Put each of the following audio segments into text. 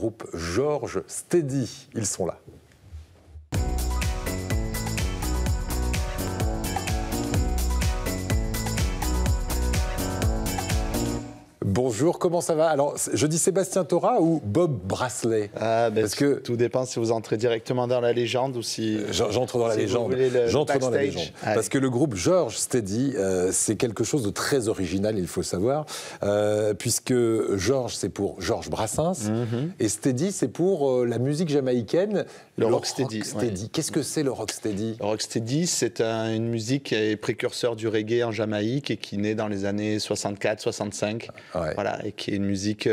groupe George Steady. Ils sont là. Bonjour, comment ça va? Alors, je dis Sébastien Thora ou Bob Brasley? Parce que tout dépend si vous entrez directement dans la légende ou si... J'entre dans la légende. J'entre dans la légende. Parce que le groupe George Steady, c'est quelque chose de très original, il faut savoir, puisque George, c'est pour Georges Brassens, et Steady, c'est pour la musique jamaïcaine, le rocksteady. Ouais. Qu'est-ce que c'est le rocksteady? Le rocksteady, c'est une musique qui est précurseur du reggae en Jamaïque et qui naît dans les années 64-65. Ouais. Voilà, et qui est une musique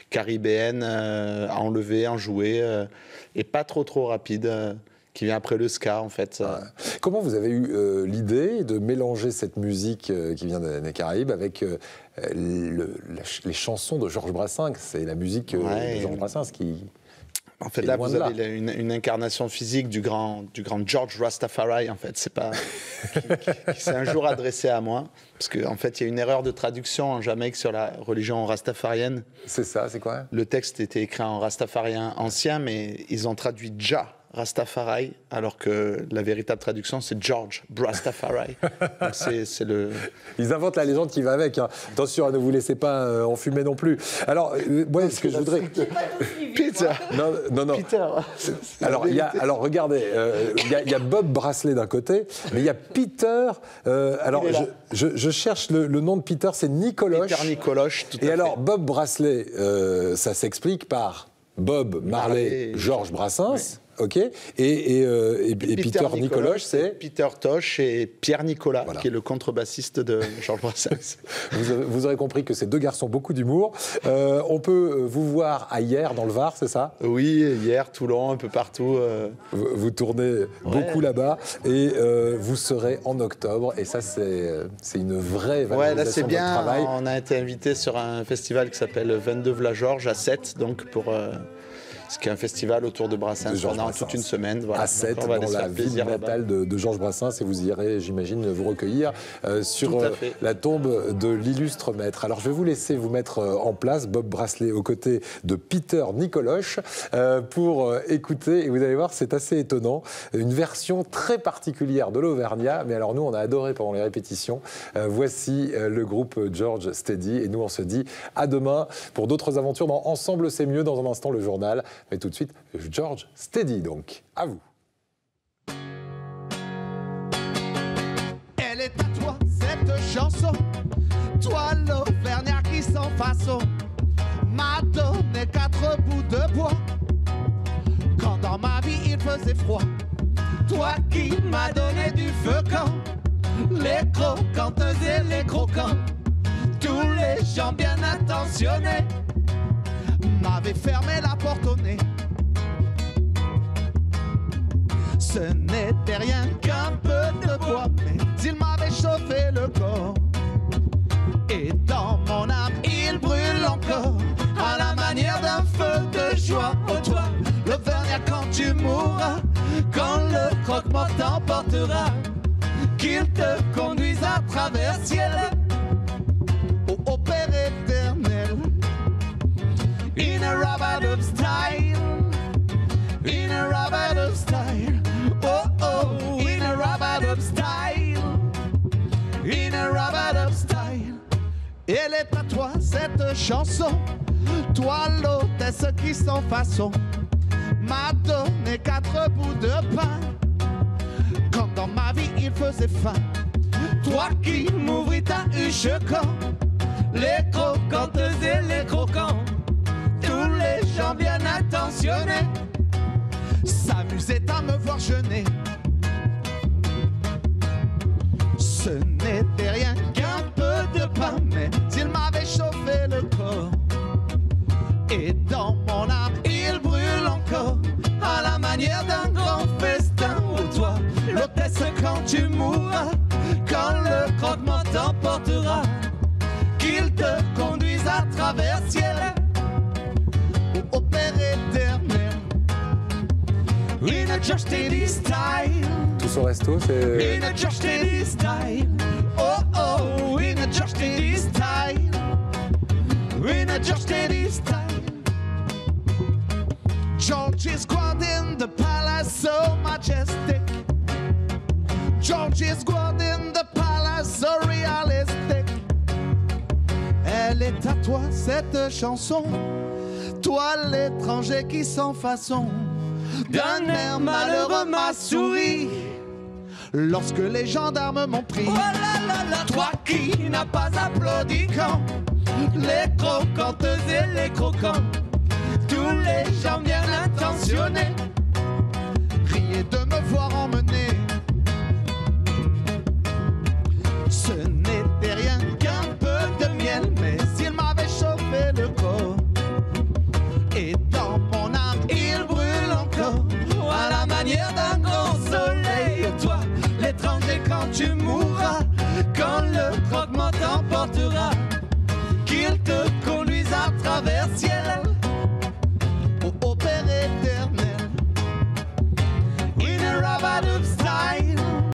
caribéenne, enlevée, enjouée, et pas trop rapide, qui vient après le ska, en fait. Ouais. Comment vous avez eu l'idée de mélanger cette musique qui vient des Caraïbes avec les chansons de Georges Brassens? C'est la musique de Georges Brassens qui... En fait, là, vous avez une incarnation physique du grand George Rastafari, en fait. C'est pas... qui s'est un jour adressé à moi. Parce qu'en fait, il y a une erreur de traduction en Jamaïque sur la religion rastafarienne. C'est ça, c'est quoi? Le texte était écrit en rastafarien ancien, mais ils ont traduit Jah Rastafari, alors que la véritable traduction, c'est George Rastafari. Donc c'est le... Ils inventent la légende qui va avec. Hein. Attention, ne vous laissez pas enfumer non plus. Alors, moi, ce que je voudrais... Peter. Non. Peter. Alors, regardez, il y a Bob Brasley d'un côté, mais il y a Peter... alors, je cherche le nom de Peter, c'est Nicoloche. Peter Nicoloche, tout à fait. Et alors, Bob Brasley, ça s'explique par Bob Marley, Georges Brassens... Ok. Et Peter Nicoloche, c'est Peter Tosh et Pierre Nicolas, qui est le contrebassiste de Georges Brassens. Vous aurez compris que ces deux garçons ont beaucoup d'humour. On peut vous voir à Hyères, dans le Var, c'est ça? Oui, Hyères, Toulon, un peu partout. Vous tournez beaucoup là-bas et vous serez en octobre. Et ça, c'est une vraie valorisation de votre travail. On a été invité sur un festival qui s'appelle 22 V'la Georges à 7, donc pour... ce qui est un festival autour de Brassens pendant toute une semaine. Voilà. À 7, dans la ville natale de Georges Brassens, et vous irez, j'imagine, vous recueillir sur la tombe de l'illustre maître. Alors, je vais vous laisser vous mettre en place, Bob Brasley, aux côtés de Peter Nicoloche, pour écouter, et vous allez voir, c'est assez étonnant, une version très particulière de l'Auvergnat, mais alors nous, on a adoré pendant les répétitions. Voici le groupe George Steady, et nous, on se dit à demain pour d'autres aventures dans Ensemble, c'est mieux, dans un instant, le journal. Mais tout de suite, George Steady, donc. À vous. Elle est à toi, cette chanson. Toi, l'Auvergnat qui sans façon m'a donné 4 bouts de bois. Quand dans ma vie il faisait froid. Toi qui m'as donné du feu quand les croquanteuses et les croquants, tous les gens bien intentionnés m'avait fermé la porte au nez. Ce n'était rien qu'un peu de bois, mais il m'avait chauffé le corps. Et dans mon âme, il brûle encore, à la manière d'un feu de joie. Oh toi, l'Auvergnat, quand tu mourras, quand le croque-mort t'emportera, qu'il te conduise à travers ciel, au Père éternel. In a rubber style, in a rubber style, oh oh, in a rubber style, in a rubber style. Elle est à toi cette chanson, toi l'hôtesse qui sans façon m'a donné 4 bouts de pain quand dans ma vie il faisait faim. Toi qui m'ouvris ta huche quand les croquanteuses et les croquants, tous les gens bien intentionnés s'amusaient à me voir jeûner. Ce n'était rien qu'un peu de pain, mais il m'avait chauffé le corps. Et dans mon âme, il brûle encore, à la manière d'un grand festin. Oh toi, l'hôtesse, quand tu mourras, quand le croque-mort t'emportera, qu'il te conduise à travers ciel, au Père éternel. In a George Steady style. Tous au resto, c'est... In a George Steady style. Oh oh, in a George Steady style. In a George Steady style. Georgie squad in the palace so majestic. Georgie squad in the palace so realistic. Elle est à toi cette chanson, toi l'étranger qui sans façon, d'un air malheureux m'a souri lorsque les gendarmes m'ont pris. Oh là là là, toi qui n'as pas applaudi quand les croquanteuses et les croquants, tous les gens bien intentionnés, riaient de me voir emmener. Ce n'était rien qu'un peu de miel, mais il m'avait chauffé le corps. Et dans mon âme, il brûle encore, à la manière d'un grand soleil. Toi, l'étranger, quand tu mourras, quand le croquement t'emportera, qu'il te conduise à travers ciel